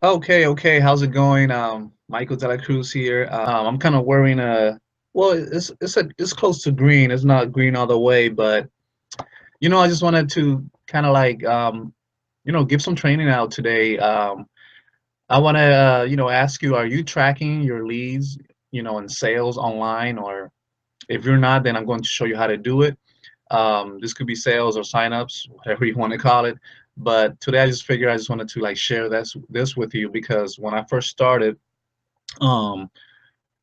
Okay, okay. How's it going? Michael de la Cruz here. I'm kind of wearing a, well, it's close to green. It's not green all the way, but I just wanted to kind of like give some training out today. I want to ask you, are you tracking your leads, in sales online, or if you're not, then I'm going to show you how to do it. This could be sales or signups, whatever you want to call it. But today I just figured I just wanted to like share this with you because when I first started um,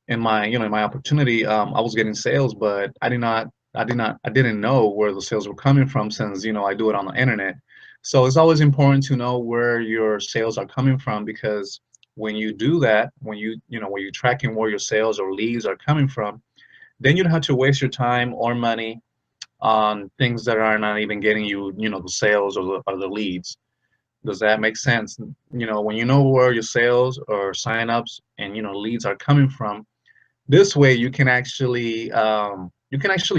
in my opportunity, I was getting sales, but I didn't know where the sales were coming from since I do it on the internet. So it's always important to know where your sales are coming from because when you do that, when you're tracking where your sales or leads are coming from, then you don't have to waste your time or money on things that are not even getting you, the sales or the leads. Does that make sense? When you know where your sales or signups and leads are coming from, this way you can actually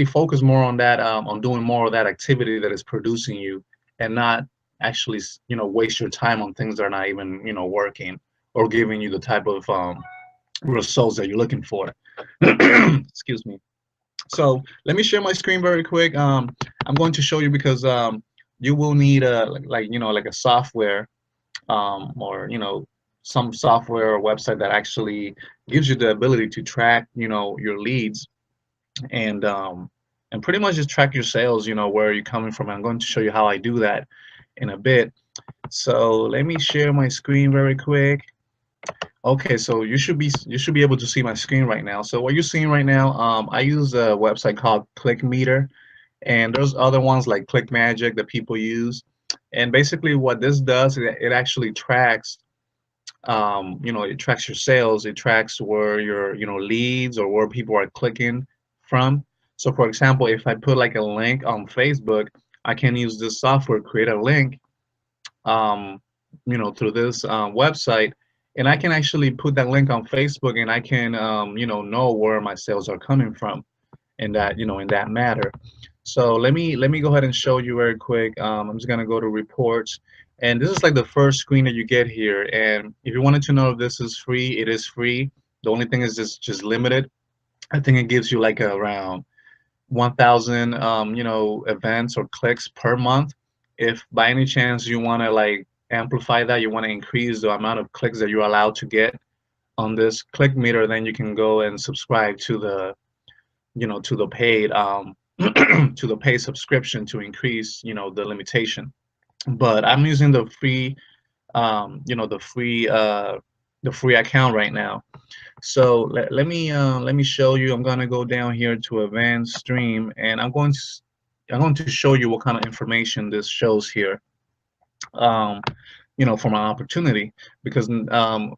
focus more on that on doing more of that activity that is producing you, and not actually waste your time on things that are not even working or giving you the type of results that you're looking for. Excuse me. So let me share my screen very quick. I'm going to show you because you will need a like a software or some software or website that actually gives you the ability to track your leads and pretty much just track your sales. Where you're coming from. I'm going to show you how I do that in a bit. So let me share my screen very quick. Okay, so you should be able to see my screen right now. So what you're seeing right now, I use a website called Clickmeter, and there's other ones like ClickMagic that people use. And basically, what this does, it actually tracks, it tracks your sales. It tracks where your, leads or where people are clicking from. So, for example, if I put like a link on Facebook, I can use this software, create a link, um, through this website, and I can actually put that link on Facebook, and I can, know where my sales are coming from in that, in that matter. So let me go ahead and show you very quick. I'm just gonna go to reports, and this is like the first screen that you get here. And if you wanted to know if this is free, it is free. The only thing is just limited. I think it gives you like around 1,000 events or clicks per month. If by any chance you want to like amplify that, you want to increase the amount of clicks that you're allowed to get on this click meter, then you can go and subscribe to the to the paid to the paid subscription to increase the limitation. But I'm using the free the free account right now. So let me show you. I'm gonna go down here to advanced stream, and I'm going to show you what kind of information this shows here. Um, for my opportunity, because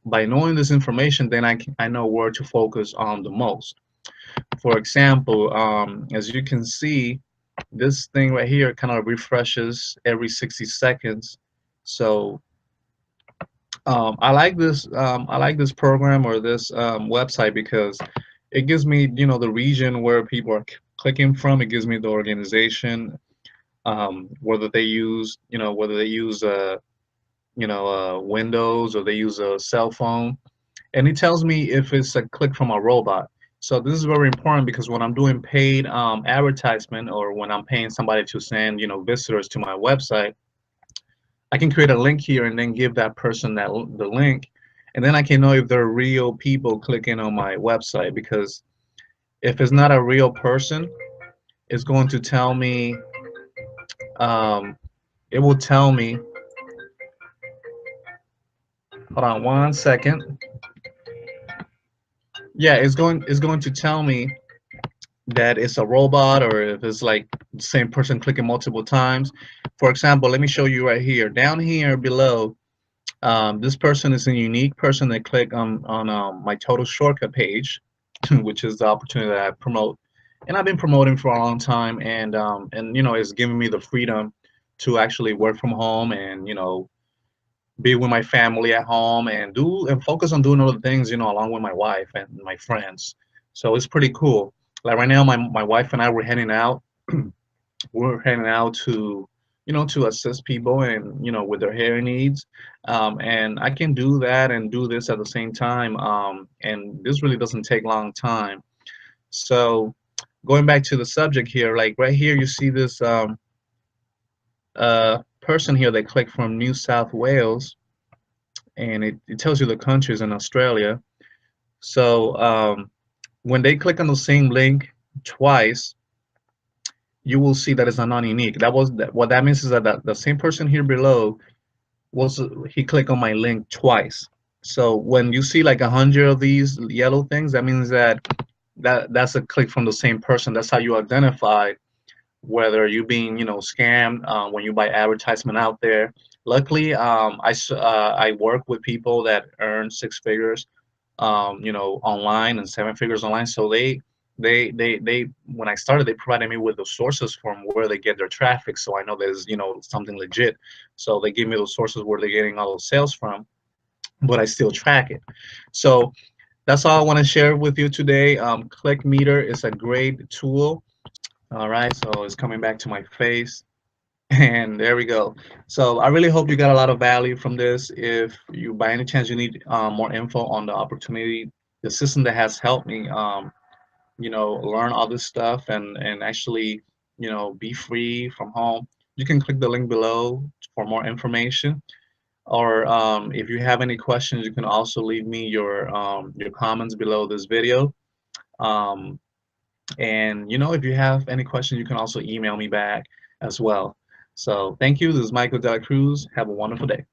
by knowing this information, then I know where to focus on the most. For example, as you can see, this thing right here kind of refreshes every 60 seconds. So I like this program or this website because it gives me the region where people are clicking from. It gives me the organization, whether they use Windows or they use a cell phone, and it tells me if it's a click from a robot. So this is very important because when I'm doing paid advertisement, or when I'm paying somebody to send visitors to my website, I can create a link here and then give that person the link, and then I can know if they're real people clicking on my website. Because if it's not a real person, it's going to tell me. Um, it will tell me. Hold on one second. Yeah, it's going to tell me that it's a robot, or if it's like the same person clicking multiple times. For example, let me show you right here. Down here below, this person is a unique person that click on my total shortcut page, which is the opportunity that I promote, and I've been promoting for a long time, and it's giving me the freedom to actually work from home and be with my family at home and do and focus on doing other things, along with my wife and my friends. So it's pretty cool. Like right now, my wife and I we're heading out. We're heading out to to assist people and with their hearing needs. And I can do that and do this at the same time. And this really doesn't take long time. So going back to the subject here, like right here, you see this person here that clicked from New South Wales, and it tells you the countries in Australia. So when they click on the same link twice, you will see that it's a non-unique. What that means is that the same person here below was he clicked on my link twice. So when you see like 100 of these yellow things, that means that's a click from the same person. That's how you identify whether you being scammed when you buy advertisement out there. Luckily, I work with people that earn six figures online and seven figures online. So they when I started, they provided me with the sources from where they get their traffic. So I know there's something legit. So they give me those sources where they're getting all those sales from, but I still track it. So that's all I want to share with you today. Clickmeter is a great tool. All right, so it's coming back to my face. And there we go. So I really hope you got a lot of value from this. If you, by any chance, you need more info on the opportunity, the system that has helped me, learn all this stuff and actually, be free from home, you can click the link below for more information. Or if you have any questions, you can also leave me your comments below this video. Um, and if you have any questions, you can also email me back as well. So thank you. This is Michael De La Cruz. Have a wonderful day.